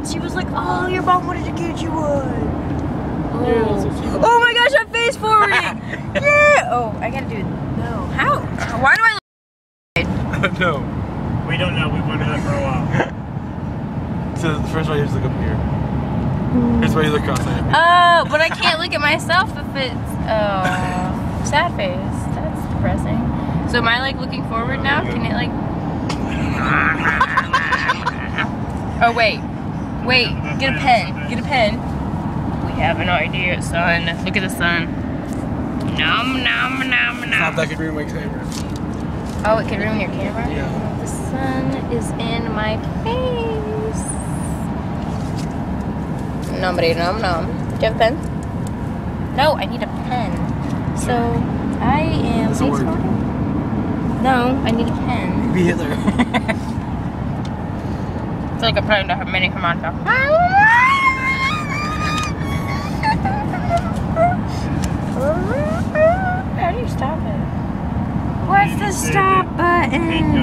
and she was like, "Oh, your mom wanted to get you one." Yeah, Oh my gosh, I'm face forwarding. Yeah. Oh, I gotta do it. No. How? Why do I look? No. We don't know. We've wanted that for a while. So the first one you just look up here. Here's where you look cross-eyed. Oh, but I can't look at myself if it's sad face. That's depressing. So am I like looking forward now? Can it like? Oh wait, get a pen. Get a pen. We have an idea, son. Look at the sun. Nom nom nom nom. Stop, that could ruin my camera. Oh, it could ruin your camera? Yeah. The sun is in my face. Nombre nom nom. Do you have a pen? No, I need a pen. So, I am That's a word. Facebooking? No, I need a pen. Be Hitler. I feel like I'm trying to have many commands. How do you stop it? What's the stop button?